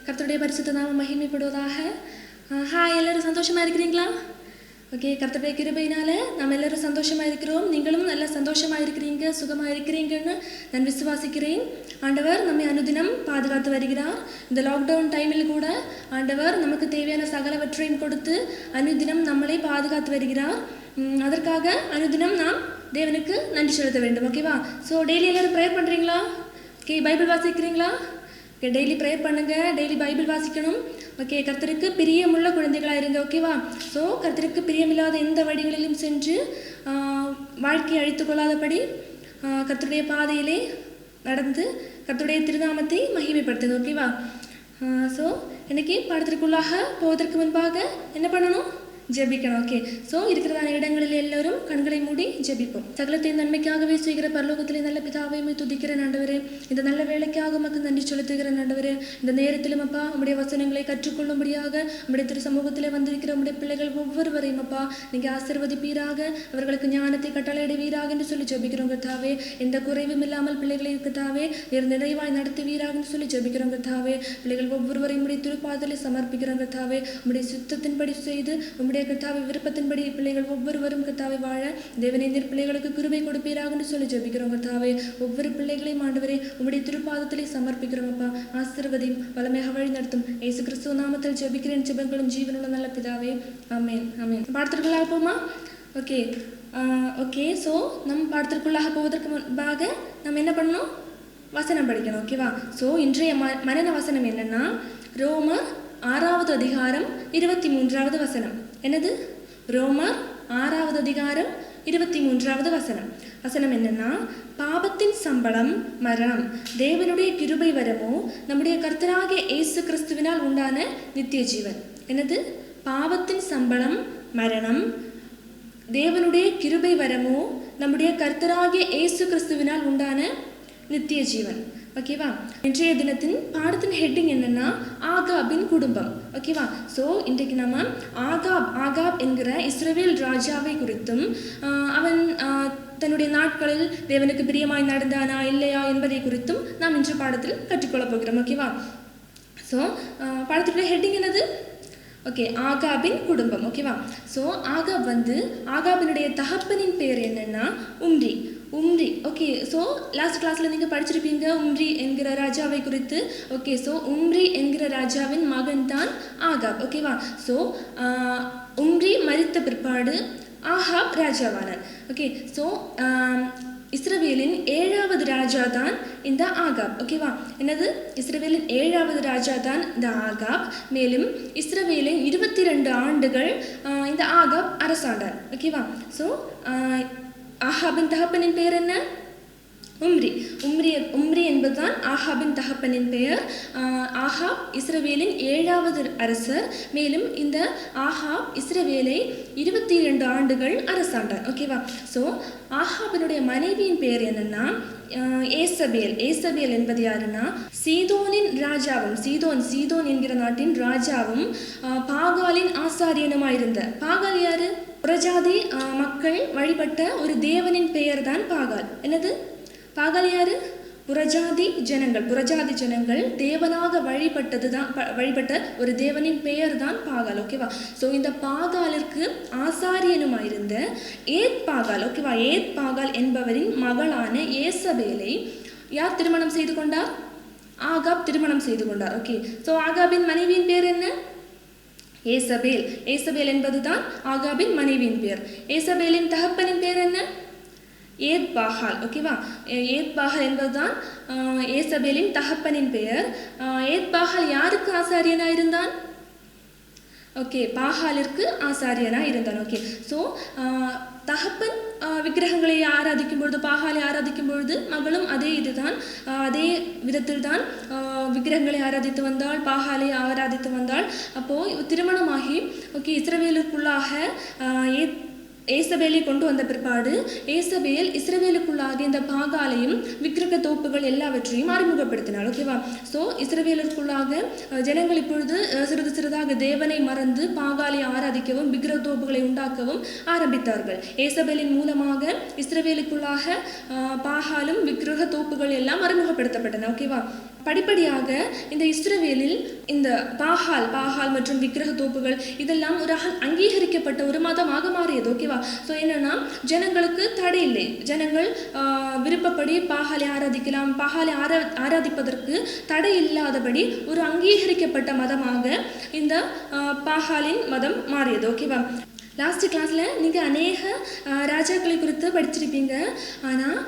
கர்த்தருடைய பரிசுத்த நாமம் மகிமைப்படுவதாக. ஹாய், எல்லோரும் சந்தோஷமாக இருக்கிறீங்களா? ஓகே, கர்த்தருடைய கிருபையினால நம்ம எல்லோரும் சந்தோஷமாக இருக்கிறோம். நீங்களும் நல்லா சந்தோஷமாக இருக்கிறீங்க, சுகமாக இருக்கிறீங்கன்னு நான் விசுவாசிக்கிறேன். ஆண்டவர் நம்மை அனுதினம் பாதுகாத்து வருகிறார். இந்த லாக்டவுன் டைமில் கூட ஆண்டவர் நமக்கு தேவையான சகலவற்றையும் கொடுத்து அனுதினம் நம்மளை பாதுகாத்து வருகிறார். அதற்காக அனுதினம் நாம் தேவனுக்கு நன்றி செலுத்த வேண்டும். ஓகேவா? ஸோ டெய்லி எல்லோரும் ப்ரேயர் பண்ணுறீங்களா? ஓகே, பைபிள் வாசிக்கிறீங்களா? ஓகே, டெய்லி ப்ரேயர் பண்ணுங்கள், டெய்லி பைபிள் வாசிக்கணும். ஓகே, கர்த்தருக்கு பிரியமுள்ள குழந்தைகளாக இருங்க. ஓகேவா? ஸோ கர்த்தருக்கு பிரியமில்லாத எந்த வழிகளிலும் சென்று வாழ்க்கையை அழித்துக் கொள்ளாதபடி கர்த்தருடைய பாதையிலே நடந்து கர்த்தருடைய திருநாமத்தை மகிமைப்படுத்துங்க. ஓகேவா? ஸோ இன்னைக்கு பாடத்திற்குள்ளாக போவதற்கு முன்பாக என்ன பண்ணணும்? ஜெபிக்கணும். ஓகே, ஸோ இருக்கிறதான இடங்களில் எல்லோரும் கண்களை மூடி ஜெபிப்போம். சகலத்தை நன்மைக்காகவே செய்கிற பரலோகத்திலே நல்ல பிதாவையுமே துதிக்கிற ஆண்டவரே, இந்த நல்ல வேலைக்காக உமக்கு நன்றி செலுத்துகிற ஆண்டவரே, இந்த நேரத்திலும் அப்பா உம்முடைய வசனங்களை கற்றுக்கொள்ளும்படியாக உம்முடைய திரு சமூகத்தில் வந்திருக்கிற உம்முடைய பிள்ளைகள் ஒவ்வொருவரையும் அப்பா நீங்கள் ஆசீர்வதிப்பீராக, அவர்களுக்கு ஞானத்தை கட்டளையிடுவீராக என்று சொல்லி ஜெபிக்கிறோம் கர்த்தாவே. எந்த குறைவும் இல்லாமல் பிள்ளைகளை கர்த்தாவே நிறைவாய் நடத்துவீராக என்று சொல்லி ஜெபிக்கிறோம் கர்த்தாவே. பிள்ளைகள் ஒவ்வொருவரையும் உம்முடைய திருப்பாதலை சமர்ப்பிக்கிறோம் கர்த்தாவே. உம்முடைய சித்தத்தின்படி செய்து உம்முடைய கர்த்தாவை விருப்பத்தின்படி பிள்ளைகள் ஒவ்வொருவரும் கர்த்தாவை வாழ தேவனேந்திர பிள்ளைகளுக்கு கிருபை கொடுப்பீராக என்று சொல்லி ஜெபிக்கிறோம் கர்த்தாவே. ஒவ்வொரு பிள்ளைகளையும் ஆண்டவரே உம்முடைய திருப்பாதத்திலே சமர்ப்பிக்கிறோம் அப்பா. ஆசீர்வதியும் வளமையாக வழி நடத்தும் இயேசு கிறிஸ்துவ நாமத்தில் ஜெபிக்கிறேன். ஜெபங்களும் ஜீவனுள்ள நல்ல பிதாவே, ஆமென். ஆமென். பாடத்திற்குள்ளாக போமா? ஓகே ஓகே ஸோ நம்ம பாடத்திற்குள்ளாக போவதற்கு முன்பாக நம்ம என்ன பண்ணணும்? வசனம் படிக்கணும். ஓகேவா? ஸோ இன்றைய மனன வசனம் என்னன்னா, ரோமர் 6வது அதிகாரம் 23வது வசனம். என்னது? ரோமர் 6வது அதிகாரம் 23வது வசனம். வசனம் என்னன்னா, பாவத்தின் சம்பளம் மரணம், தேவனுடைய கிருபை வரமோ நம்முடைய கர்த்தராகிய இயேசு கிறிஸ்துவினால் உண்டான நித்திய ஜீவன். என்னது? பாவத்தின் சம்பளம் மரணம், தேவனுடைய கிருபை வரமோ நம்முடைய கர்த்தராகிய இயேசு கிறிஸ்துவினால் உண்டான நித்திய ஜீவன். ஓகேவா? இன்றைய தினத்தின் பாடத்தின் ஹெட்டிங் என்னன்னா, ஆகாபின் குடும்பம். ஓகேவா? ஸோ இன்றைக்கு நம்ம ஆகாப் என்கிற இஸ்ரவேல் ராஜாவை குறித்தும் அவன் தன்னுடைய நாட்களில் தேவனுக்கு பிரியமாய் நடந்தானா இல்லையா என்பதை குறித்தும் நாம் இன்று பாடத்தில் கற்றுக்கொள்ளப் போகிறோம். ஓகேவா? ஸோ பாடத்துடைய ஹெட்டிங் என்னது? ஓகே, ஆகாபின் குடும்பம். ஓகேவா? ஸோ ஆகாபினுடைய தகப்பனின் பெயர் என்னன்னா உம்ரி. ஓகே, ஸோ லாஸ்ட் கிளாஸில் நீங்கள் படிச்சிருப்பீங்க உம்ரி என்கிற ராஜாவை குறித்து. ஓகே, ஸோ உம்ரி என்கிற ராஜாவின் மகன் தான் ஆகாப். ஓகேவா? ஸோ உம்ரி மரித்த பிற்பாடு ஆகாப் ராஜாவானார். ஓகே, ஸோ இஸ்ரவேலின் 7வது ராஜா தான் இந்த ஆகாப். ஓகேவா? என்னது? இஸ்ரவேலின் 7வது ராஜா தான் இந்த ஆகாப். மேலும் இஸ்ரவேலின் 22 ஆண்டுகள் இந்த ஆகாப் அரசாண்டார். ஓகேவா? ஸோ ஆகாபின் தகப்பனின் பெயர் என்ன? உம்ரி என்பதுதான் ஆகாபின் தகப்பனின் பெயர். ஆகாப் இஸ்ரவேலின் 7வது அரசர். மேலும் இந்த ஆகாப் இஸ்ரவேலை 22 ஆண்டுகள் அரசாண்டார். ஓகேவா? ஸோ ஆகாபினுடைய மனைவியின் பெயர் என்னன்னா ஏசபேல் என்பது யாருன்னா சீதோனின் ராஜாவும், சீதோன் என்கிற நாட்டின் ராஜாவும் பாகாலின் ஆசாரியனுமாயிருந்த. பாகால் யாரு? புறஜாதி மக்கள் வழிபட்ட ஒரு தேவனின் பெயர் தான் பாகால். என்னது? பாகால் யாரு? புறஜாதி ஜனங்கள் தேவனாக வழிபட்ட ஒரு தேவனின் பெயர் தான் பாகால். ஓகேவா? ஸோ இந்த பாகாலிற்கு ஆசாரியனுமாயிருந்த ஏத் பாகால். ஓகேவா? ஏத் பாகால் என்பவரின் மகளான ஏசபேலை யார் திருமணம் செய்து கொண்டார்? ஆகாப் திருமணம் செய்து கொண்டார். ஓகே, ஸோ ஆகாபின் மனைவியின் பேர் என்ன? ஏசபேல் என்பதுதான் ஆகாபின் மனைவியின் பேர். ஏசபேலின் தகப்பனின் பேர் என்ன? ஏத் பாகால். ஓகேவா? ஏத் பாகால் என்பதுதான் ஏசபேலின் தகப்பனின் பெயர். ஏத் பாகால் யாருக்கு ஆசாரியனாக இருந்தான்? ஓகே, பாகாலிற்கு ஆசாரியனாக இருந்தான். ஓகே, ஸோ தகப்பன் விக்கிரகங்களை ஆராதிக்கும் பொழுது, பாகாலை ஆராதிக்கும் பொழுது மகளும் அதே விதத்தில் தான் விக்கிரகங்களை ஆராதித்து வந்தாள், பாகாலை ஆராதித்து வந்தாள். அப்போது திருமணமாகி ஓகே இஸ்ரவேலுக்குள்ளாக ஏசபேலை கொண்டு வந்த பிற்பாடு ஏசபேல் இஸ்ரவேலுக்குள்ளாக இந்த பாகாலையும் விக்கிரக தோப்புகள் எல்லாவற்றையும் அறிமுகப்படுத்தினாள். ஓகேவா? ஸோ இஸ்ரவேலுக்குள்ளாக ஜனங்கள் இப்பொழுது சிறிதாக தேவனை மறந்து பாகாலை ஆராதிக்கவும் விக்கிரக தோப்புகளை உண்டாக்கவும் ஆரம்பித்தார்கள். ஏசபேலின் மூலமாக இஸ்ரவேலுக்குள்ளாக பாகாலும் விக்கிரக தோப்புகள் எல்லாம் அறிமுகப்படுத்தப்பட்டன. ஓகேவா? படிப்படியாக இந்த இஸ்ரவேலில் இந்த பாகால் மற்றும் விக்கிரக தோப்புகள் இதெல்லாம் ஒரு அங்கீகரிக்கப்பட்ட ஒரு மதமாக மாறியது. ஓகேவா? ஸோ என்னன்னா ஜனங்களுக்கு தடை இல்லை. ஜனங்கள் விருப்பப்படி பாகாலை ஆராதிக்கலாம். பாகாலை ஆராதிப்பதற்கு தடை இல்லாதபடி ஒரு அங்கீகரிக்கப்பட்ட மதமாக இந்த பாகாலின் மதம் மாறியது. ஓகேவா? லாஸ்ட் கிளாஸில் நீங்கள் அநேக ராஜாக்களை குறித்து படிச்சிருப்பீங்க. ஆனால்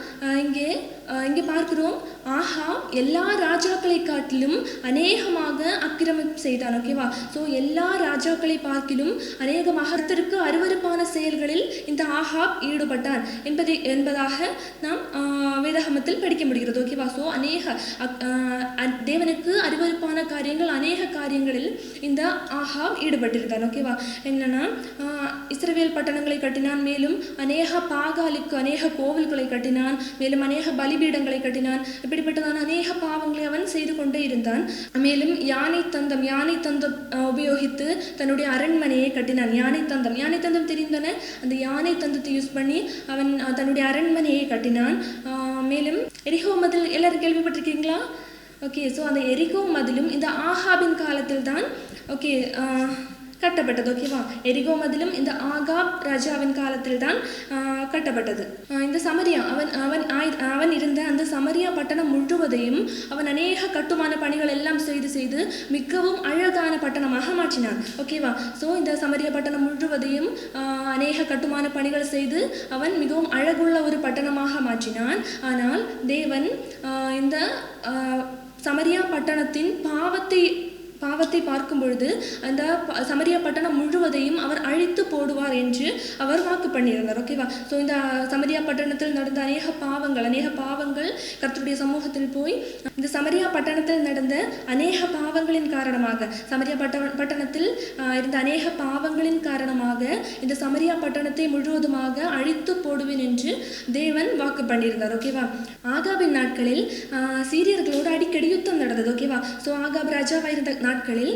இங்கே பார்க்குறோம், ஆகாப் எல்லா ராஜாக்களை காட்டிலும் அநேகமாக அக்கிரமம் செய்தான். ஓகேவா? ஸோ எல்லா ராஜாக்களை பார்க்கிலும் அநேகமாக கர்த்தருக்கு அருவருப்பான செயல்களில் இந்த ஆகாப் ஈடுபட்டான் என்பதாக நாம் வேதாகமத்தில் படிக்க முடிகிறது. ஓகேவா? ஸோ அநேக தேவனுக்கு அருவருப்பான காரியங்கள் அநேக காரியங்களில் இந்த ஆகாப் ஈடுபட்டிருந்தான். ஓகேவா? என்னன்னா இஸ்ரவேல் பட்டணங்களை கட்டினான். மேலும் அநேக பாகாலுக்கு அநேக கோவில்களை கட்டினான். மேலும் அநேக பலிபீடங்களை கட்டினான். இப்படிப்பட்டதான அநேக பாவங்களை அவன் செய்து கொண்டே இருந்தான். மேலும் யானை தந்தம் உபயோகித்து தன்னுடைய அரண்மனையை கட்டினான். யானை தந்தம் தெரிந்தன. அந்த யானை தந்தத்தை யூஸ் பண்ணி அவன் தன்னுடைய அரண்மனையை கட்டினான். மேலும் எரிகோ மதில் எல்லாரும் கேள்விப்பட்டிருக்கீங்களா? ஓகே. ஸோ அந்த எரிகோ மதிலும் இந்த ஆகாபின் காலத்தில் தான் கட்டப்பட்டது. ஓகேவா? எரிகோ மதிலும் இந்த ஆகாப் ராஜாவின் காலத்தில் தான் கட்டப்பட்டது. இந்த சமரியா அவன் இருந்த அந்த சமரியா பட்டணம் முழுவதையும் அவன் அநேக கட்டுமான பணிகள் எல்லாம் செய்து மிகவும் அழகான பட்டணமாக மாற்றினான். ஓகேவா? ஸோ இந்த சமரியா பட்டணம் முழுவதையும் அநேக கட்டுமான பணிகள் செய்து அவன் மிகவும் அழகுள்ள ஒரு பட்டணமாக மாற்றினான். ஆனால் தேவன் இந்த சமரியா பட்டணத்தின் பாவத்தை பார்க்கும் பொழுது அந்த சமரியா பட்டணம் முழுவதையும் அவர் அழித்து போடுவார் என்று அவர் வாக்கு பண்ணியிருந்தார். ஓகேவா? ஸோ இந்த சமரியா பட்டணத்தில் நடந்த அநேக பாவங்கள் கர்த்தருடைய சமூகத்தில் போய் இந்த சமரியா பட்டணத்தில் நடந்த அநேக பாவங்களின் காரணமாக சமரியா பட்டணத்தில் இருந்த அநேக பாவங்களின் காரணமாக இந்த சமரியா பட்டணத்தை முழுவதுமாக அழித்து போடுவேன் என்று தேவன் வாக்கு பண்ணியிருந்தார். ஓகேவா? ஆகாபின் நாட்களில் சீரியர்களோடு அடிக்கடி யுத்தம் நடந்தது. ஓகேவா? ஸோ ஆகாப் ராஜாவாக இருந்த நாட்களில்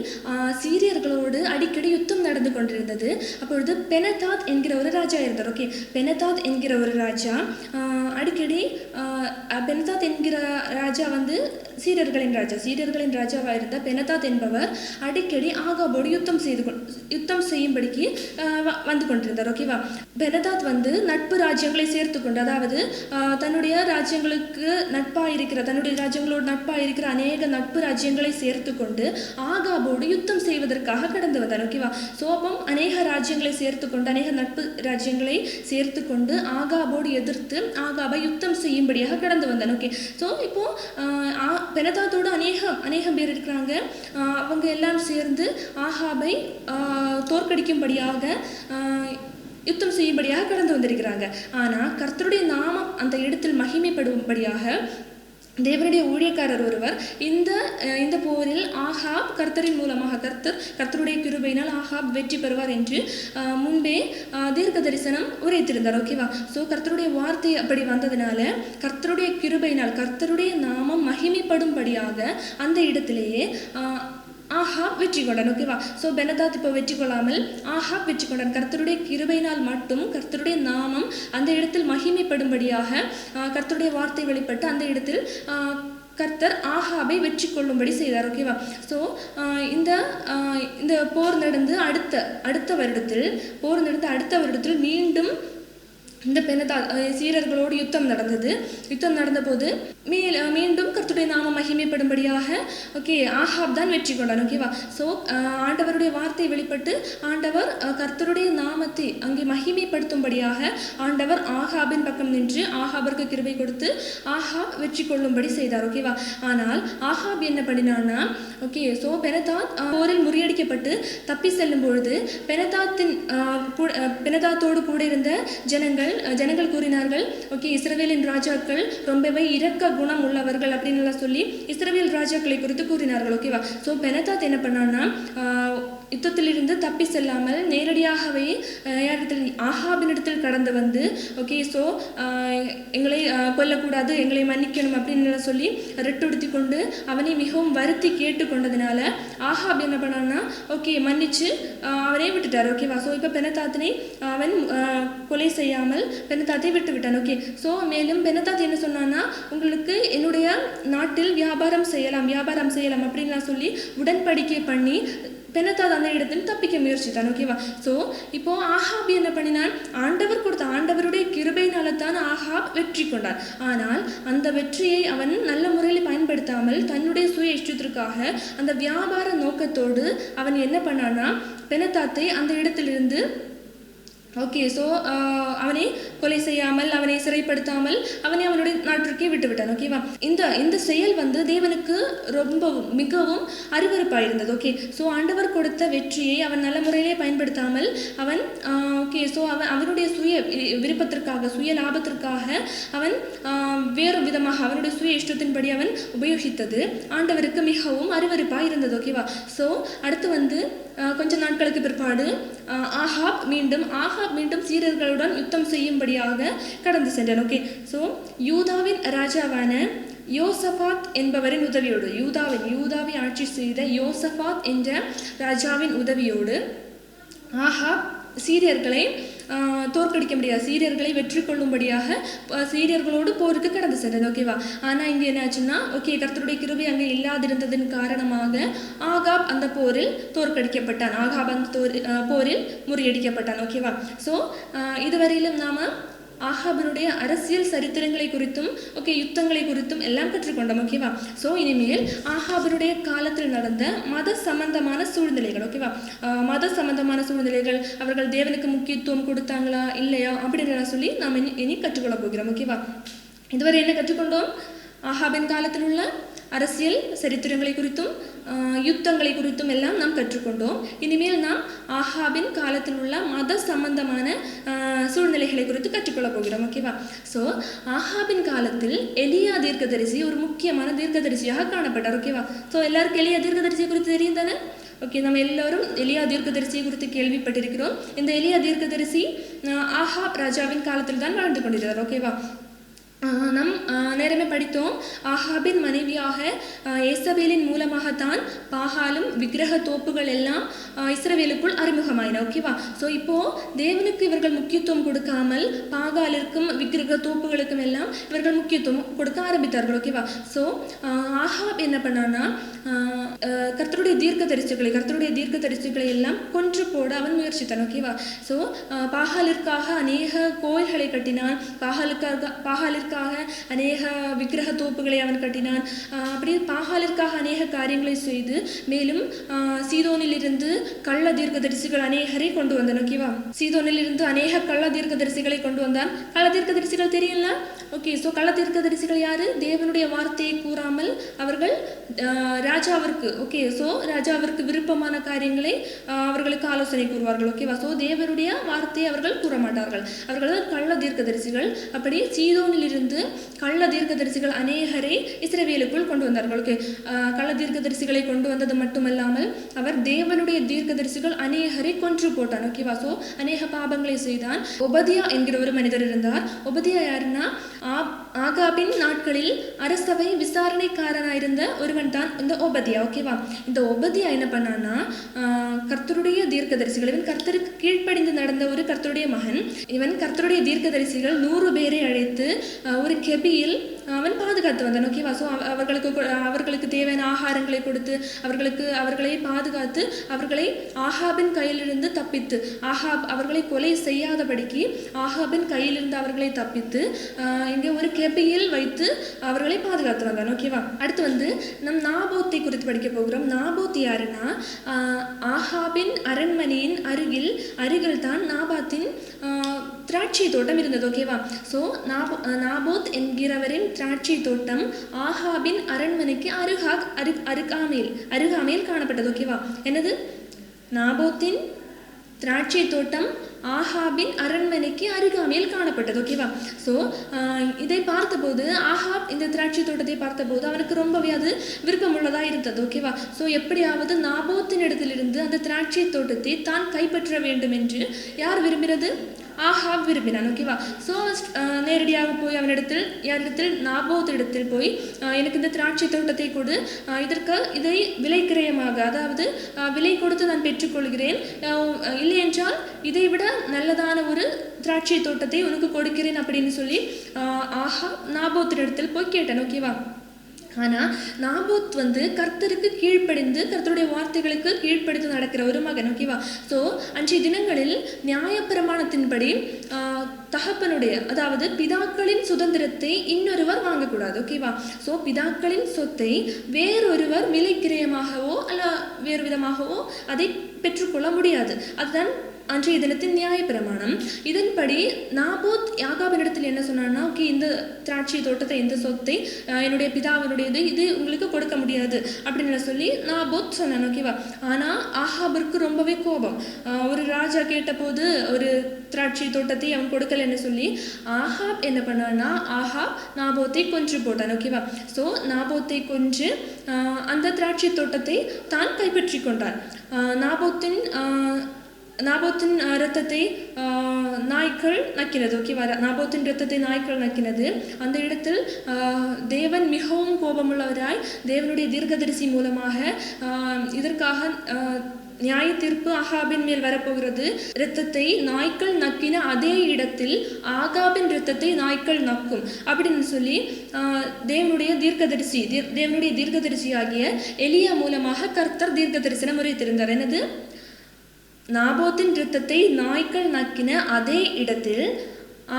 சீரியர்களோடு அடிக்கடி யுத்தம் நடந்து கொண்டிருந்தது. அப்பொழுது பெனதாத் என்கிற ஒரு ராஜா இருந்தார். ஓகே. பெனதாத் என்கிற ஒரு ராஜா அடிக்கடி பெனதாத் என்கிற ராஜா வந்து சீரியர்களின் ராஜாவாக இருந்த பெனதாத் என்பவர் அடிக்கடி ஆகாபோடு யுத்தம் செய்யும்படிக்கு வந்து கொண்டிருந்தார். ஓகேவா? பெனதாத் வந்து நட்பு ராஜ்யங்களை சேர்த்து கொண்டு, அதாவது தன்னுடைய ராஜ்யங்களோடு நட்பாக இருக்கிற அநேக நட்பு ராஜ்யங்களை சேர்த்து கொண்டு ஆகாபோடு யுத்தம் செய்வதற்காக கடந்து வந்தார். ஓகேவா? ஸோ அப்போ அநேக ராஜ்யங்களை சேர்த்து கொண்டு அநேக நட்பு ராஜ்யங்களை சேர்த்து கொண்டு ஆகாபோடு எதிர்த்து ஆகாபை யுத்தம் செய்யும்படியாக கடந்து வந்தார். ஓகே. ஸோ இப்போ பெனதாத்தோடு அநேகம் பேர் இருக்கிறாங்க. அவங்க எல்லாம் சேர்ந்து ஆகாபை தோற்கடிக்கும்படியாக யுத்தம் செய்யும்படியாக கடந்து வந்திருக்கிறாங்க. ஆனால் கர்த்தருடைய நாமம் அந்த இடத்தில் மகிமைப்படும்படியாக தேவனுடைய ஊழியக்காரர் ஒருவர் இந்த போரில் ஆகாப் கர்த்தரின் மூலமாக கர்த்தருடைய கிருபையினால் ஆகாப் வெற்றி பெறுவார் என்று முன்பே தீர்க்க தரிசனம் உரைத்திருந்தார். ஓகேவா? ஸோ கர்த்தருடைய வார்த்தை அப்படி வந்ததுனால கர்த்தருடைய கிருபையினால் கர்த்தருடைய நாமம் மகிமைப்படும்படியாக அந்த இடத்திலேயே ஆகாப் வெற்றி கொண்டான். ஓகேவா? ஸோ பெனதாத் இப்போ வெற்றி கொள்ளாமல் ஆகாப் வெற்றி கொண்டான். கர்த்தருடைய கிருபையினால் மட்டும் கர்த்தருடைய நாமம் அந்த இடத்தில் மகிமைப்படும்படியாக கர்த்தருடைய வார்த்தை வெளிப்பட்டு அந்த இடத்தில் கர்த்தர் ஆகாபை வெற்றி கொள்ளும்படி செய்தார். ஓகேவா? ஸோ இந்த போர் நடந்து அடுத்த வருடத்தில் மீண்டும் இந்த சீரர்களோடு யுத்தம் நடந்த போது மீண்டும் கர்த்தருடைய நாமம் மகிமைப்படும்படியாக ஆகாப் தான் வெற்றி கொண்டான். ஓகேவா? ஸோ ஆண்டவருடைய வார்த்தை வெளிப்பட்டு ஆண்டவர் கர்த்தருடைய நாமத்தை அங்கே மகிமைப்படுத்தும்படியாக ஆண்டவர் ஆகாபின் பக்கம் நின்று ஆகாபிற்கு கிருபை கொடுத்து ஆகாப் வெற்றி கொள்ளும்படி செய்தார். ஓகேவா? ஆனால் ஆகாப் என்ன பண்ணினான்னா, ஸோ பெனதாத் போரில் முறியடிக்கப்பட்டு தப்பி செல்லும் பொழுது பெனதாத்தோடு கூட இருந்த ஜனங்கள் கூறினார்கள், இஸ்ரவேலின் ராஜாக்கள் ரொம்பவே இரக்க குணம் உள்ளவர்கள் அப்படின்னு சொல்லி இஸ்ரவேல் ராஜாக்களை குறித்து கூறினார்கள். ஓகேவா? ஸோ பெனதாத் என்ன பண்ணான்னா, யுத்தத்திலிருந்து தப்பி செல்லாமல் நேரடியாகவே ஆகாபினிடத்தில் கடந்து வந்து ஸோ எங்களை கொல்லக்கூடாது, எங்களை மன்னிக்கணும் அப்படின்னு சொல்லி ரெட்டுடுத்தி கொண்டு அவனை மிகவும் வருத்தி கேட்டுக்கொண்டதுனால ஆகாப் என்ன பண்ணான்னா மன்னிச்சு அவனை விட்டுட்டார். ஓகேவா? ஸோ இப்போ பெனதாத்தினை அவன் கொலை செய்யாமல் பெனதாத்தை விட்டு விட்டான். ஓகே. ஸோ மேலும் பெனதாத் என்ன சொன்னான்னா, உங்களுக்கு இவருக்கு என்னுடைய நாட்டில் வியாபாரம் செய்யலாம் அப்படின்லாம் சொல்லி உடன்படிக்கை பண்ணி பெனதாத் அந்த இடத்தில் தப்பிக்க முயற்சித்தான். ஓகேவா? ஸோ இப்போ ஆகாப் என்ன பண்ணினான்? ஆண்டவருடைய கிருபையினால தான் ஆகாப் வெற்றி கொண்டான். ஆனால் அந்த வெற்றியை அவன் நல்ல முறையில் பயன்படுத்தாமல் தன்னுடைய சுய இஷ்டத்திற்காக அந்த வியாபார நோக்கத்தோடு அவன் என்ன பண்ணான்னா, பெனதாத்தை அந்த இடத்திலிருந்து ஸோ அவனை கொலை செய்யாமல், அவனை சிறைப்படுத்தாமல், அவனை அவனுடைய நாட்டிற்கே விட்டுவிட்டான். ஓகேவா? இந்த செயல் தேவனுக்கு மிகவும் அருவருப்பாயிருந்தது. ஓகே, ஸோ ஆண்டவர் கொடுத்த வெற்றியை அவன் நல்ல முறையிலே பயன்படுத்தாமல் அவன் அவனுடைய சுய விருப்பத்திற்காக, சுய லாபத்திற்காக அவன் வேறு விதமாக அவனுடைய சுய இஷ்டத்தின்படி அவன் உபயோகித்தது ஆண்டவருக்கு மிகவும் அருவருப்பாக இருந்தது. ஓகேவா? ஸோ அடுத்து கொஞ்ச நாட்களுக்கு பிற்பாடு ஆகாப் மீண்டும் சீரியர்களுடன் யுத்தம் செய்யும்படியாக கடந்து சென்றான். ஓகே, ஸோ யூதாவின் ராஜாவான யோசபாத் என்பவரின் உதவியோடு, யூதாவை ஆட்சி செய்த யோசபாத் என்ற ராஜாவின் உதவியோடு ஆகாப் சீரியர்களை தோற்கடிக்க முடியாது, சீரியர்களை வெற்றி கொள்ளும்படியாக சீரியர்களோடு போருக்கு கடந்து சென்றது. ஓகேவா? ஆனால் இங்கே என்ன ஆச்சுன்னா, கர்த்தருடைய கிருபை அங்கே இல்லாதிருந்ததன் காரணமாக ஆகாப் அந்த போரில் தோற்கடிக்கப்பட்டான், ஆகாப் அந்த போரில் முறியடிக்கப்பட்டான். ஓகேவா? ஸோ இதுவரையிலும் நாம ஆகாபினுடைய அரசியல் சரித்திரங்களை குறித்தும் யுத்தங்களை குறித்தும் எல்லாம் கற்றுக்கொண்டோம். ஓகேவா? ஸோ இனிமேல் ஆகாபினுடைய காலத்தில் நடந்த மத சம்பந்தமான சூழ்நிலைகள், ஓகேவா, மத சம்பந்தமான சூழ்நிலைகள், அவர்கள் தேவனுக்கு முக்கியத்துவம் கொடுத்தாங்களா இல்லையா அப்படின்றத சொல்லி நாம் இனி கற்றுக்கொள்ள போகிறோம். ஓகேவா? இதுவரை என்ன கற்றுக்கொண்டோம்? ஆகாபின் காலத்தில் உள்ள அரசியல் சரித்திரங்களை குறித்தும் யுத்தங்களை குறித்தும் எல்லாம் நாம் கற்றுக்கொண்டோம். இனிமேல் நாம் ஆகாபின் காலத்தில் உள்ள மத சம்பந்தமான சூழ்நிலைகளை குறித்து கற்றுக்கொள்ளப் போகிறோம். ஓகேவா? ஸோ ஆகாபின் காலத்தில் எலியா தீர்க்கதரிசி ஒரு முக்கியமான தீர்க்கதரிசியாக காணப்பட்டார். ஓகேவா? ஸோ எல்லாருக்கும் எலியா தீர்க்கதரிசியை குறித்து தெரியும் தானே? நம்ம எல்லாரும் எலியா தீர்க்கதரிசியை குறித்து கேள்விப்பட்டிருக்கிறோம். இந்த எலியா தீர்க்கதரிசி ஆகாப் ராஜாவின் காலத்தில் தான் வாழ்ந்து கொண்டிருக்கிறார். ஓகேவா? நம் நேரமே படித்தோம், ஆகாபின் மனைவியாக ஏசபேலின் மூலமாகத்தான் பாகாலும் விக்கிரக தோப்புகள் எல்லாம் இஸ்ரவேலுக்குள் அறிமுகமாயின. ஓகேவா? ஸோ இப்போது தேவனுக்கு இவர்கள் முக்கியத்துவம் கொடுக்காமல் பாகாலிற்கும் விக்கிரக தோப்புகளுக்கும் எல்லாம் இவர்கள் முக்கியத்துவம் கொடுக்க ஆரம்பித்தார்கள். ஓகேவா? ஸோ ஆகாப் என்ன பண்ணான்னா, கர்த்தருடைய தீர்க்க தரிசிகளை எல்லாம் கொன்று போட அவன் முயற்சித்தான். ஓகேவா? ஸோ பாகாலிற்காக அநேக கோயில்களை கட்டினான், பாகாலிற்காக அநேக விக்கிரக தோப்புகளை அவன் கட்டினான். அப்படியே பாகாலிற்காக அநேக காரியங்களை செய்து மேலும் சீதோனிலிருந்து கள்ள தீர்க்கதரிசிகள் அநேகரை கொண்டு வந்தான். ஓகேவா? சீதோனிலிருந்து அநேக கள்ள தீர்க்கதரிசிகளை கொண்டு வந்தான். கள்ள தீர்க்கதரிசிகள் தெரியல? ஓகே, ஸோ கள்ள தீர்க்கதரிசிகள் யாரு? தேவனுடைய வார்த்தையை கூறாமல் அவர்கள் ராஜாவிற்கு விருப்பமான காரியங்களை அவர்களுக்கு ஆலோசனை கூறுவார்கள். ஓகேவா? ஸோ தேவனுடைய வார்த்தையை அவர்கள் கூற மாட்டார்கள். அவர்கள் தான் கள்ள தீர்க்கதரிசிகள். அப்படி சீதோனிலிருந்து கள்ள தீர்க்கதரிசிகள் அநேகரை இஸ்ரவேலுக்குள் கொண்டு வந்தார்கள். ஓகே, கள்ள தீர்க்கதரிசிகளை கொண்டு வந்தது மட்டுமல்லாமல் அவர் தேவனுடைய தீர்க்கதரிசிகள் அநேகரை கொன்று போட்டான். ஓகேவா? ஸோ அநேக பாபங்களை செய்தான். ஒபதியா என்கிற ஒரு மனிதர் இருந்தார். ஒபதியா யாருன்னா, ஆகாபின் நாட்களில் அரசவை விசாரணைக்காரனாயிருந்த ஒருவன் தான் இந்த ஒபதியா. ஓகேவா? இந்த ஒபதியா என்ன பண்ணான்னா, கர்த்தருடைய தீர்க்கதரிசிகள், இவன் கர்த்தருக்கு கீழ்ப்படிந்து நடந்த ஒரு கர்த்தருடைய மகன். இவன் கர்த்தருடைய தீர்க்கதரிசிகள் 100 பேரை அழைத்து ஒரு கெபியில் அவன் பாதுகாத்து வந்தான். ஓகேவா? ஸோ அவர்களுக்கு தேவையான ஆகாரங்களை கொடுத்து அவர்களை பாதுகாத்து அவர்களை ஆகாபின் கையிலிருந்து தப்பித்து, அவர்களை கொலை செய்யாதபடிக்கு ஆகாபின் கையிலிருந்து அவர்களை தப்பித்து இங்கே ஒரு கெபியில் வைத்து அவர்களை பாதுகாத்து வந்தான். ஓகேவா? அடுத்து நம் நாபோத்தை குறித்து படிக்க போகிறோம். நாபோத் யாருன்னா, ஆகாபின் அரண்மனையின் அருகில் தான் நாபாத்தின் திராட்சை தோட்டம் இருந்தது. ஓகேவா? ஸோ நாபோத் என்கிறவரின் திராட்சை தோட்டம் ஆகாபின் அரண்மனைக்கு அருகாமையில் காணப்பட்டது. ஓகேவா? என்னது? நாபோத்தின் திராட்சை தோட்டம் ஆகாபின் அரண்மனைக்கு அருகாமையில் காணப்பட்டது. ஓகேவா? ஸோ இதை பார்த்தபோது ஆகாப் இந்த திராட்சை தோட்டத்தை பார்த்தபோது அவனுக்கு ரொம்பவே அது விருப்பமுள்ளதாக இருந்தது. ஓகேவா? ஸோ எப்படியாவது நாபோத்தின் இடத்திலிருந்து அந்த திராட்சை தோட்டத்தை தான் கைப்பற்ற வேண்டும் என்று யார் விரும்பினது? ஆஹாப் விரும்பினான். ஓகேவா? ஸோ நேரடியாக போய் அவனிடத்தில் யாரிடத்தில் நாபோத்திடத்தில் போய் எனக்கு இந்த திராட்சை தோட்டத்தை கொடு, இதை விலை கிரயமாக, அதாவது விலை கொடுத்து நான் பெற்றுக்கொள்கிறேன், இல்லை என்றால் இதை விட நல்லதான ஒரு திராட்சை தோட்டத்தை உனக்கு கொடுக்கிறேன் அப்படின்னு சொல்லி ஆஹாப் நாபோத்திடத்தில் போய் கேட்டான். ஓகேவா? ஆனால் நாபோத் கர்த்தருக்கு கீழ்ப்படிந்து கர்த்தருடைய வார்த்தைகளுக்கு கீழ்ப்படிந்து நடக்கிற ஒரு மகன். ஓகேவா? ஸோ அன்றைய தினங்களில் நியாயப்பிரமாணத்தின்படி தகப்பனுடைய, அதாவது பிதாக்களின் சுதந்திரத்தை இன்னொருவர் வாங்கக்கூடாது. ஓகேவா? ஸோ பிதாக்களின் சொத்தை வேறொருவர் விலைக்கிரயமாகவோ அல்ல வேறு விதமாகவோ அதை பெற்றுக்கொள்ள முடியாது. அதுதான் அன்றைய தினத்தின் நியாயப்பிரமாணம். இதன்படி நாபோத் ஆகாபினிடத்தில் என்ன சொன்னான்னா, ஓகே, இந்த திராட்சை தோட்டத்தை, இந்த சொத்தை என்னுடைய பிதாவினுடையது, இது உங்களுக்கு கொடுக்க முடியாது அப்படின்னு சொல்லி நாபோத் சொன்னான். ஓகேவா? ஆனால் ஆகாபிற்கு ரொம்பவே கோபம். ஒரு ராஜா கேட்டபோது ஒரு திராட்சை தோட்டத்தை அவன் கொடுக்கலன்னு சொல்லி ஆகாப் என்ன பண்ணான்னா, ஆகாப் நாபோத்தை கொன்று போட்டான். ஓகேவா? ஸோ நாபோத்தை கொன்று அந்த திராட்சை தோட்டத்தை தான் கைப்பற்றி கொண்டான். நாபோத்தின் இரத்தத்தை நாய்க்கள் நக்கினது. ஓகேவா? நாபோத்தின் இரத்தத்தை நாய்க்கள் நக்கினது. அந்த இடத்தில் தேவன் மிகவும் கோபமுள்ளவராய் தேவனுடைய தீர்க்கதரிசி மூலமாக இதற்காக நியாய தீர்ப்பு ஆகாபின் மேல் வரப்போகிறது. இரத்தத்தை நாய்க்கள் நக்கின அதே இடத்தில் ஆகாபின் இரத்தத்தை நாய்க்கள் நக்கும் அப்படின்னு சொல்லி தேவனுடைய தீர்க்கதரிசியாகிய எலியா மூலமாக கர்த்தர் தீர்க்க தரிசனம் உரைத்திருந்தார். என்னது? நாபோத்தின் இரத்தத்தை நாய்க்கள் நக்கின அதே இடத்தில்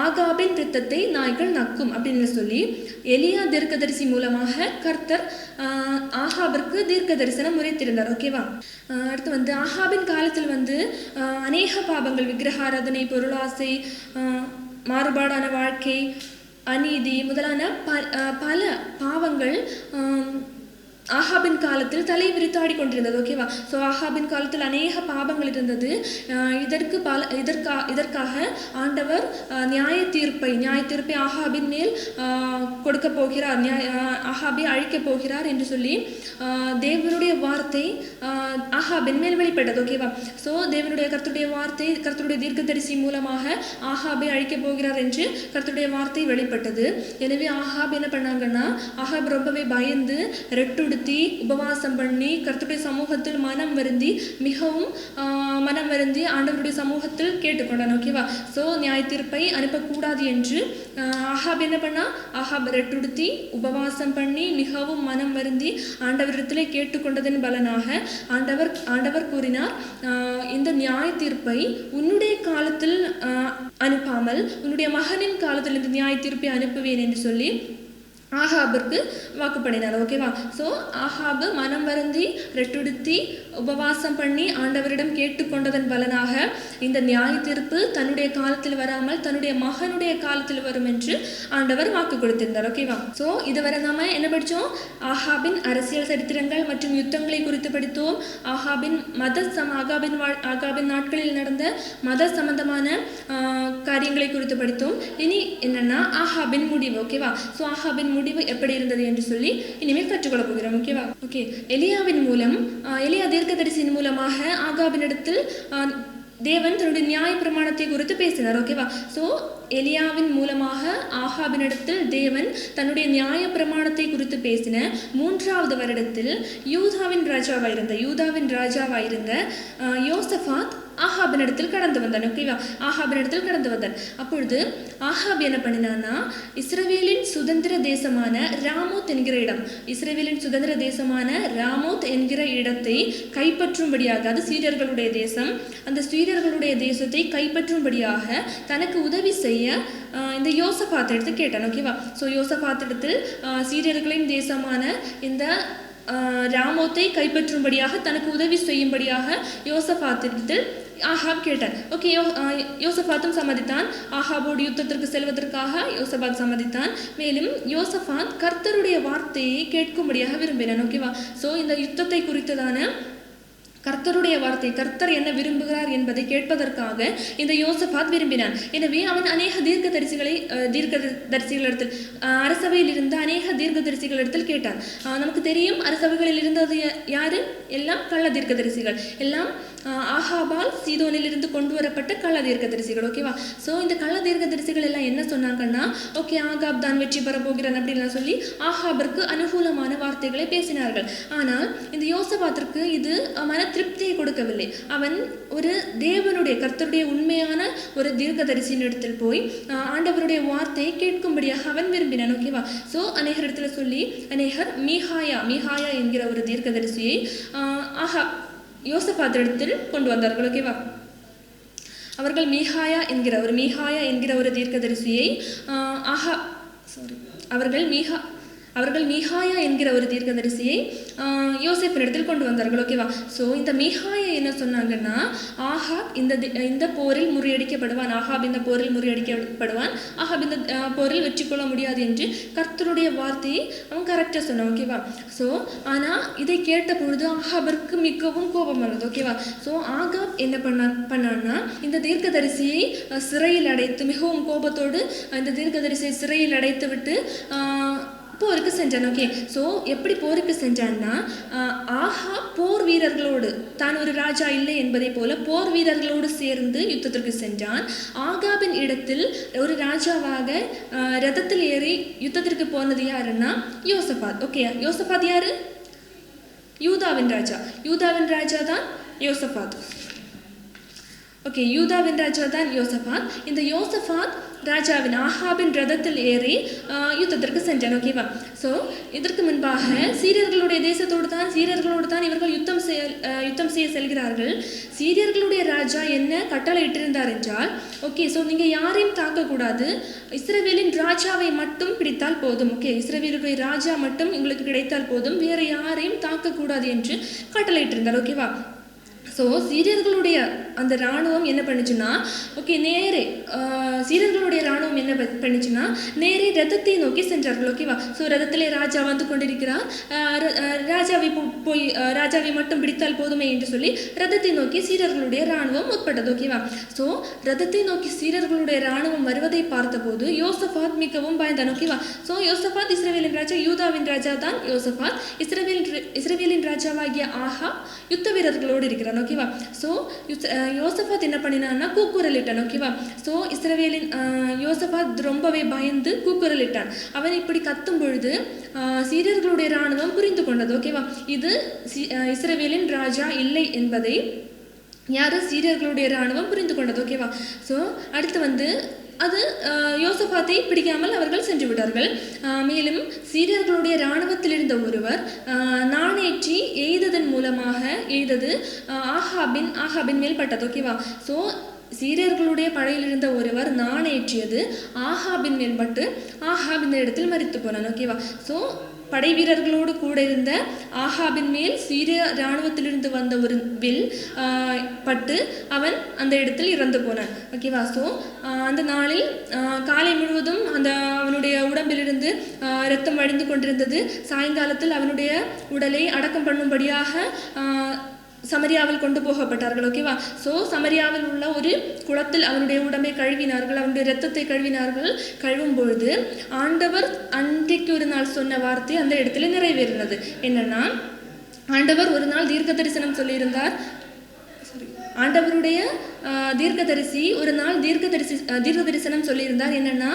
ஆகாபின் இரத்தத்தை நாய்கள் நக்கும் அப்படின்னு சொல்லி எலியா தீர்க்கதரிசி மூலமாக கர்த்தர் ஆகாபிற்கு தீர்க்க தரிசனம் உரைத்திருந்தார். ஓகேவா? அடுத்து ஆகாபின் காலத்தில் அநேக பாவங்கள், விக்கிரகாராதனை, பொருளாசை, மாறுபாடான வாழ்க்கை, அநீதி முதலான பல பாவங்கள் ஆகாபின் காலத்தில் தலை விரித்தாடி கொண்டிருந்தது. ஓகேவா? ஸோ ஆகாபின் காலத்தில் அநேக பாவங்கள் இருந்தது. இதற்காக ஆண்டவர் நியாய தீர்ப்பை ஆகாபின் மேல் கொடுக்க போகிறார், ஆகாபை அழிக்கப் போகிறார் என்று சொல்லி தேவனுடைய வார்த்தை ஆகாபின் மேல் வெளிப்பட்டது. ஓகேவா? ஸோ கர்த்தருடைய வார்த்தை, கர்த்தருடைய தீர்க்கதரிசி மூலமாக ஆகாபை அழிக்கப் போகிறார் என்று கர்த்தருடைய வார்த்தை வெளிப்பட்டது. எனவே ஆகாப் என்ன பண்ணாங்கன்னா, ஆகாப் ரொம்பவே பயந்து ரெட்டு உபவாசம் பண்ணி கர்த்தருடைய சமூகத்தில் மிகவும் மனம் வருந்தி ஆண்டவருடைய சமூகத்தில் கேட்டுக்கொண்டான். ஓகேவா? ஸோ நியாய தீர்ப்பை அனுப்பக்கூடாது என்று ஆகாப் என்ன பண்ணா, ஆகாப் ரெட்டுடுத்தி உபவாசம் பண்ணி மிகவும் மனம் வருந்தி ஆண்டவரிடத்திலே கேட்டுக்கொண்டதன் பலனாக ஆண்டவர் கூறினார், இந்த நியாய தீர்ப்பை உன்னுடைய காலத்தில் அனுப்பாமல் உன்னுடைய மகனின் காலத்தில் இந்த நியாய தீர்ப்பை அனுப்புவேன் என்று சொல்லி ஆகாபிற்கு வாக்கு பண்ணினார். ஓகேவா? ஸோ ஆகாபு மனம் வருந்தி ரெட்டுடுத்தி உபவாசம் பண்ணி ஆண்டவரிடம் கேட்டுக்கொண்டதன் பலனாக இந்த நியாய தீர்ப்பு தன்னுடைய காலத்தில் வராமல் தன்னுடைய மகனுடைய காலத்தில் வரும் என்று ஆண்டவர் வாக்கு கொடுத்திருந்தார். ஓகேவா? ஸோ இதுவரை நாம என்ன படித்தோம்? ஆகாபின் அரசியல் சரித்திரங்கள் மற்றும் யுத்தங்களை குறித்து படித்தோம். ஆகாபின் நாட்களில் நடந்த மத சம்பந்தமான காரியங்களை குறித்து படித்தோம். இனி என்னன்னா ஆகாபின் முடிவு. ஓகேவா? ஸோ ஆகாபின் முடிவு எப்படி இருந்தது என்று சொல்லி இனிமேல் கற்றுக்கொள்ள போகிறோம். ஓகேவா? ஓகே, எலியா தீர்க்கதரிசியின் மூலமாக ஆகாபினிடத்தில் தேவன் தன்னுடைய நியாய பிரமாணத்தை குறித்து பேசினார். ஓகேவா? ஸோ எலியாவின் மூலமாக ஆகாபினிடத்தில் தேவன் தன்னுடைய நியாய பிரமாணத்தை குறித்து பேசின 3வது வருடத்தில் யூதாவின் ராஜாவாயிருந்த யோசபாத் ஆகாபினிடத்தில் கடந்து வந்தான். ஓகேவா? ஆகாபினிடத்தில் கடந்து வந்தான். அப்பொழுது ஆகாப் என்ன பண்ணினான்னா, இஸ்ரவேலின் சுதந்திர தேசமான ராமோத் என்கிற இடத்தை கைப்பற்றும்படியாக, அது சீரியர்களுடைய தேசம், அந்த சீரியர்களுடைய தேசத்தை கைப்பற்றும்படியாக தனக்கு உதவி செய்ய இந்த யோசபாத்திடத்து கேட்டான். ஓகேவா? ஸோ யோசபாத்திடத்தில் சீரியர்களின் தேசமான இந்த ராமோத்தை கைப்பற்றும்படியாக தனக்கு உதவி செய்யும்படியாக யோசபாத்திடத்தில் ஆகாப் கேட்டார். ஓகே, யோசபாத்தும் சம்மதித்தான். ஆகாபோடு யுத்தத்திற்கு செல்வதற்காக யோசபாத் சம்மதித்தான். மேலும் யோசபாத் கர்த்தருடைய வார்த்தையை கேட்கும்படியாக விரும்பினான். ஓகேவா? ஸோ இந்த யுத்தத்தை குறித்ததான கர்த்தருடைய வார்த்தை, கர்த்தர் என்ன விரும்புகிறார் என்பதை கேட்பதற்காக இந்த யோசபாத் விரும்பினான். எனவே அவன் அநேக தீர்க்கதரிசிகளிடத்தில் அரசவையில் இருந்த அநேக தீர்க்கதரிசிகளிடத்தில் கேட்டான். நமக்கு தெரியும், அரசவைகளில் இருந்தது யாரு? எல்லாம் கள்ள தீர்க்கதரிசிகள், எல்லாம் ஆகாபால் சீதோனில் இருந்து கொண்டு வரப்பட்ட கள்ள தீர்க்கதரிசிகள். ஓகேவா? ஸோ இந்த கள்ள தீர்க்கதரிசிகள் எல்லாம் என்ன சொன்னாங்கன்னா, ஓகே ஆகாப் தான் வெற்றி பெற போகிறான் அப்படின்லாம் சொல்லி ஆகாபிற்கு அனுகூலமான வார்த்தைகளை பேசினார்கள். ஆனால் இந்த யோசபாத்திற்கு இது மன திருப்தியை கொடுக்கவில்லை. அவன் ஒரு தேவனுடைய, கர்த்தருடைய உண்மையான ஒரு தீர்க்கதரிசியின் இடத்தில் போய் ஆண்டவருடைய வார்த்தையை கேட்கும்படியாக அவன் விரும்பினான். ஓகேவா? ஸோ அநேகர் இடத்துல சொல்லி அநேகர் மீகாயா என்கிற ஒரு தீர்க்கதரிசியை யோசபாத்திரத்தில் கொண்டு வந்தார்கள். ஓகேவா? அவர்கள் மீகாயா என்கிற ஒரு தீர்க்கதரிசியை அவர்கள் மீகாயா என்கிற ஒரு தீர்க்கதரிசியை யோசேப்பினிடத்தில் கொண்டு வந்தார்கள். ஓகேவா? ஸோ இந்த மீகாயா என்ன சொன்னாங்கன்னா, ஆகாப் இந்த போரில் முறியடிக்கப்படுவான், ஆகாப் இந்த போரில் வெற்றி கொள்ள முடியாது என்று கர்த்தருடைய வார்த்தையை அவன் கரெக்டாக சொன்னான். ஓகேவா? ஸோ ஆனால் இதை கேட்ட பொழுது ஆகாபிற்கு மிகவும் கோபம் வந்தது. ஓகேவா? ஸோ ஆகாப் என்ன பண்ணான்னா, இந்த தீர்க்கதரிசியை சிறையில் அடைத்து, மிகவும் கோபத்தோடு இந்த தீர்க்கதரிசியை சிறையில் அடைத்து விட்டு போருக்கு செஞ்சான். ஓகே, ஸோ எப்படி போருக்கு செஞ்சான்னா, போர் வீரர்களோடு, தான் ஒரு ராஜா இல்லை என்பதை போல போர் வீரர்களோடு சேர்ந்து யுத்தத்திற்கு சென்றான். ஆகாபின் இடத்தில் ஒரு ராஜாவாக ரதத்தில் ஏறி யுத்தத்திற்கு போனது யாருன்னா யோசபாத். ஓகே, யோசபாத் யாரு? யூதாவின் ராஜா தான் யோசபாத். ஓகே, யூதாவின் ராஜா தான் யோசபாத். இந்த யோசபாத் ராஜாவின் ஆகாபின் ரதத்தில் ஏறி யுத்தத்திற்கு சென்றான். ஓகேவா? ஸோ இதற்கு முன்பாக சீரியர்களோடு தான் இவர்கள் யுத்தம் செய்ய செல்கிறார்கள். சீரியர்களுடைய ராஜா என்ன கட்டளை இட்டிருந்தார் என்றால், ஓகே, ஸோ நீங்கள் யாரையும் தாக்கக்கூடாது, இஸ்ரவேலின் ராஜாவை மட்டும் பிடித்தால் போதும். ஓகே, இஸ்ரவேலுடைய ராஜா மட்டும் உங்களுக்கு கிடைத்தால் போதும், வேறு யாரையும் தாக்கக்கூடாது என்று கட்டளை இட்டிருந்தார். ஓகேவா? ஸோ சீரியர்களுடைய அந்த இராணுவம் என்ன பண்ணுச்சுன்னா, ஓகே, சீரியர்களுடைய இராணுவம் என்ன பண்ணுச்சுன்னா, நேரே ரதத்தை நோக்கி சென்றார்கள். ஓகேவா? ஸோ ரதத்திலே ராஜா வந்து கொண்டிருக்கிறார், ராஜாவை மட்டும் பிடித்தால் போதுமே என்று சொல்லி ரதத்தை நோக்கி சீரியர்களுடைய இராணுவம் முற்பட்டது. ஓகேவா? ஸோ ரதத்தை நோக்கி சீரியர்களுடைய இராணுவம் வருவதை பார்த்தபோது யோசபாத் மிகவும் பயந்தான். ஓகேவா? ஸோ யோசபாத் இஸ்ரவேலின் ராஜா, யூதாவின் ராஜா தான் யோசபாத். இஸ்ரவேலின் ராஜாவாகிய ஆகாப் யுத்த வீரர்களோடு இருக்கிறான். ஓகேவா? ஸோ யோசபாத் என்ன பண்ணினான்னா கூக்குரலிட்டான். ஓகேவா? ஸோ யோசபாத் ரொம்பவே பயந்து கூக்குரலிட்டான். அவன் இப்படி கத்தும் பொழுது சீரியர்களுடைய இராணுவம் புரிந்து கொண்டது. ஓகேவா? இது இஸ்ரவேலின் ராஜா இல்லை என்பதை சீரியர்களுடைய இராணுவம் புரிந்து கொண்டது. ஓகேவா? ஸோ அடுத்து அது யோசபாத்தை பிடிக்காமல் அவர்கள் சென்று விட்டார்கள். மேலும் சீரியர்களுடைய இராணுவத்தில் இருந்த ஒருவர் நாணேற்றி எய்ததன் மூலமாக ஆகாபின் மேல் பட்டது. ஓகேவா? ஸோ சீரியர்களுடைய படையில் இருந்த ஒருவர் நாணேற்றியது ஆகாபின் மேல் பட்டு ஆகாப் இந்த இடத்தில் மரித்து போனான். ஓகேவா? ஸோ படை வீரர்களோடு கூட இருந்த ஆகாபின் மேல் சீரிய இராணுவத்திலிருந்து வந்த ஒரு வில் பட்டு அவன் அந்த இடத்தில் இறந்து போனான். ஓகேவா? ஸோ அந்த நாளில் காலை முழுவதும் அவனுடைய உடம்பிலிருந்து இரத்தம் வடிந்து கொண்டிருந்தது. சாயங்காலத்தில் அவனுடைய உடலை அடக்கம் பண்ணும்படியாக சமரியாவில் கொண்டு போகப்பட்டார்கள். ஓகேவா? ஸோ சமரியாவில் உள்ள ஒரு குளத்தில் அவனுடைய உடம்பை கழுவினார்கள், அவனுடைய இரத்தத்தை கழுவினார்கள். கழுவும் பொழுது ஆண்டவர் அன்றைக்கு ஒரு நாள் சொன்ன வார்த்தை அந்த இடத்துல நிறைவேறினது. என்னன்னா, ஆண்டவர் ஒரு நாள் தீர்க்க ஆண்டவருடைய தீர்க்கதரிசி ஒரு நாள் தீர்க்க தரிசனம் சொல்லியிருந்தார். என்னன்னா,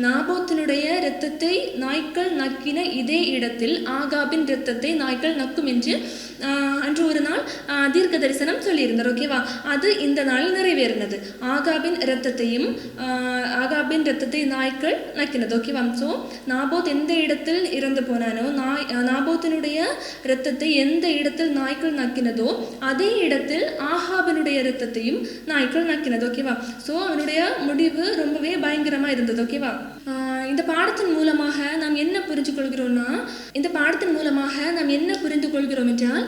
நாபோத்தினுடைய இரத்தத்தை நாய்க்கள் நக்கின இதே இடத்தில் ஆகாபின் இரத்தத்தை நாய்க்கள் நக்கும் என்று அன்று ஒரு நாள் தீர்க்க தரிசனம் சொல்லியிருந்தார். ஓகேவா? அது இந்த நாளில் நிறைவேறினது. ஆகாபின் இரத்தத்தை நாய்க்கள் நக்கினது. ஓகேவா? ஸோ நாபோத் எந்த இடத்தில் இறந்து போனானோ, நாபோத்தினுடைய இரத்தத்தை எந்த இடத்தில் நாய்க்கள் நக்கினதோ அதே இடத்தில் ஆகாபினுடைய இரத்தத்தையும் நாய்க்கள் நக்கினது. ஓகேவா? ஸோ அவனுடைய முடிவு ரொம்பவே பயங்கரமா இருந்தது. ஓகேவா? இந்த பாடத்தின் மூலமாக நாம் என்ன புரிந்து கொள்கிறோம்னா, இந்த பாடத்தின் மூலமாக நாம் என்ன புரிந்து கொள்கிறோம் என்றால்,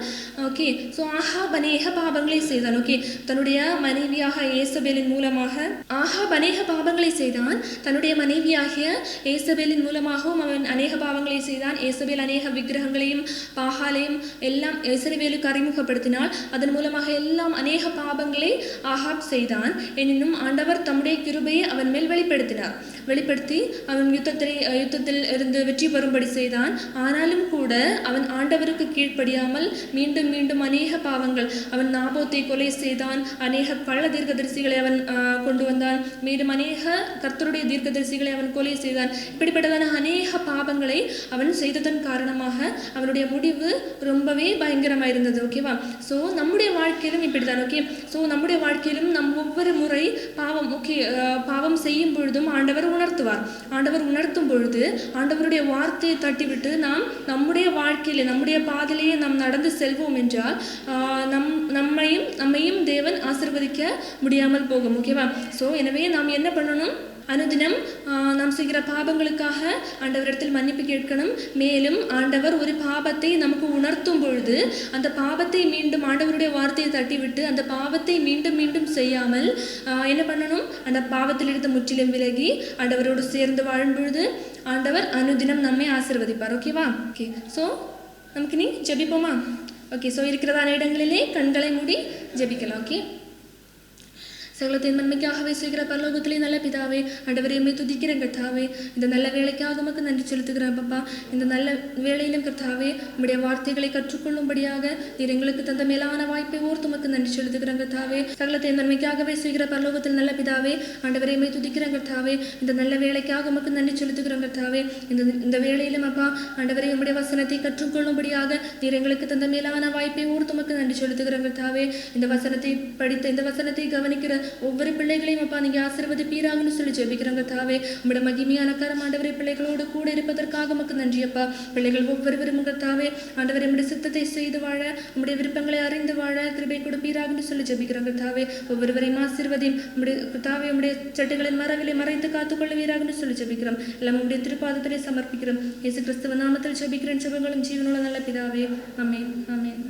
ஓகே, ஸோ ஆகாப் அநேக பாவங்களை செய்தான். ஓகே, தன்னுடைய மனைவியாக ஏசபேலின் மூலமாக ஆகாப் அநேக பாவங்களை செய்தான். தன்னுடைய மனைவியாகிய ஏசபேலின் மூலமாகவும் அவன் அநேக பாவங்களை செய்தான். ஏசபேல் அநேக விக்கிரகங்களையும் பாகாலையும் எல்லாம் இஸ்ரவேலுக்கு அறிமுகப்படுத்தினாள். அதன் மூலமாக எல்லாம் அநேக பாவங்களை ஆகாப் செய்தான். எனினும் ஆண்டவர் தம்முடைய கிருபையை அவன் மேல் வெளிப்படுத்தி அவன் யுத்தத்தில் இருந்து வெற்றி பெறும்படி செய்தான். ஆனாலும் கூட அவன் ஆண்டவருக்கு கீழ்ப்படியாமல் மீண்டும் மீண்டும் அநேக பாவங்கள், அவன் நாபோத்தை கொலை செய்தான், அநேக கள்ள தீர்க்கதரிசிகளை அவன் கொண்டு வந்தான், மீண்டும் அநேக கர்த்தருடைய தீர்க்கதரிசிகளை அவன் கொலை செய்தான். இப்படிப்பட்டதான அநேக பாவங்களை அவன் செய்ததன் காரணமாக அவனுடைய முடிவு ரொம்பவே பயங்கரமாக இருந்தது. ஓகேவா? ஸோ நம்முடைய வாழ்க்கையிலும் இப்படிதான். ஓகே, ஸோ நம்முடைய வாழ்க்கையிலும் நம் ஒவ்வொரு முறை பாவம் செய்யும் பொழுதும் ஆண்டவர் உணர்த்துவார். ஆண்டவர் உணர்த்தும் பொழுது ஆண்டவருடைய வார்த்தையை தட்டிவிட்டு நாம் நம்முடைய வாழ்க்கையிலே நம்முடைய பாதையிலேயே நாம் நடந்து செல்வோம் என்றால் நம்மையும் தேவன் ஆசீர்வதிக்க முடியாமல் போகும். ஓகேவா? ஸோ எனவே நாம் என்ன பண்ணணும்? அனுதினம் நாம் செய்கிற பாவங்களுக்காக ஆண்டவரிடத்தில் மன்னிப்பு கேட்கணும். மேலும் ஆண்டவர் ஒரு பாவத்தை நமக்கு உணர்த்தும் பொழுது அந்த பாவத்தை மீண்டும் ஆண்டவருடைய வார்த்தையை தட்டிவிட்டு அந்த பாவத்தை மீண்டும் மீண்டும் செய்யாமல் என்ன பண்ணணும்? அந்த பாவத்திலிருந்து முற்றிலும் விலகி ஆண்டவரோடு சேர்ந்து வாழும் பொழுது ஆண்டவர் அனுதினம் நம்மை ஆசீர்வதிப்பார். ஓகேவா? ஓகே, ஸோ நமக்கு நீ ஜெபிப்போமா? ஓகே, ஸோ இருக்கிறதான இடங்களிலே கண்களை மூடி ஜெபிக்கலாம். ஓகே, சகலத்தின் நன்மைக்காகவே செய்கிற பரலோகத்திலே நல்ல பிதாவே, ஆண்டவரே உம்மை துதிக்கிறேன் கர்த்தாவே. இந்த நல்ல வேலைக்காக உமக்கு நன்றி செலுத்துகிறேன் பாப்பா. இந்த நல்ல வேளையிலும் கர்த்தாவே உம்முடைய வார்த்தைகளை கற்றுக்கொள்ளும்படியாக நீர் எங்களுக்கு தந்த மேலான வாய்ப்பை ஓர்த்து உமக்கு நன்றி செலுத்துகிறேன் கர்த்தாவே. சகலத்தின் நன்மைக்காகவே செய்கிற பரலோகத்தில் நல்ல பிதாவே, ஆண்டவரே உம்மை துதிக்கிறேன் கர்த்தாவே. இந்த நல்ல வேலைக்காக உமக்கு நன்றி செலுத்துகிறேன் கர்த்தாவே. இந்த வேளையிலும் அப்பா ஆண்டவரே உம்முடைய வசனத்தை கற்றுக்கொள்ளும்படியாக நீர் எங்களுக்கு தந்த மேலான வாய்ப்பை ஓர்த்து உமக்கு நன்றி செலுத்துகிறேன் கர்த்தாவே. இந்த வசனத்தை படித்த இந்த வசனத்தை கவனிக்கிற ஒவ்வொரு பிள்ளைகளையும் அப்பா நீங்க ஆசீர்வதிப்பீராகன்னு சொல்லி ஜெபிக்கிறோங்க தாவே. உங்களுடைய மகிமையான கரம் ஆண்டவரே பிள்ளைகளோடு கூட இருப்பதற்காக உமக்கு நன்றி அப்பா. பிள்ளைகள் ஒவ்வொருவரும் தாவே ஆண்டவரே உம்முடைய சித்தத்தை செய்து வாழ, உம்முடைய விருப்பங்களை அறிந்து வாழ கிருபை கொடுப்பீராகன்னு சொல்லி ஜெபிக்கிறோங்க தாவே. ஒவ்வொருவரையும் ஆசீர்வதியும் உம்முடைய தாவே உம்முடைய சட்டைகளின் மரவிலை மறைத்து காத்துக்கொள்வீராகன்னு சொல்லி ஜெபிக்கிறோம். எல்லாம் உம்முடைய திருப்பாதத்திலே சமர்ப்பிக்கிறோம். இயேசு கிறிஸ்துவ நாமத்தில் ஜெபிக்கிறேன். ஜெபங்களும் ஜீவனுள்ள நல்ல பிதாவே. ஆமென், ஆமென்.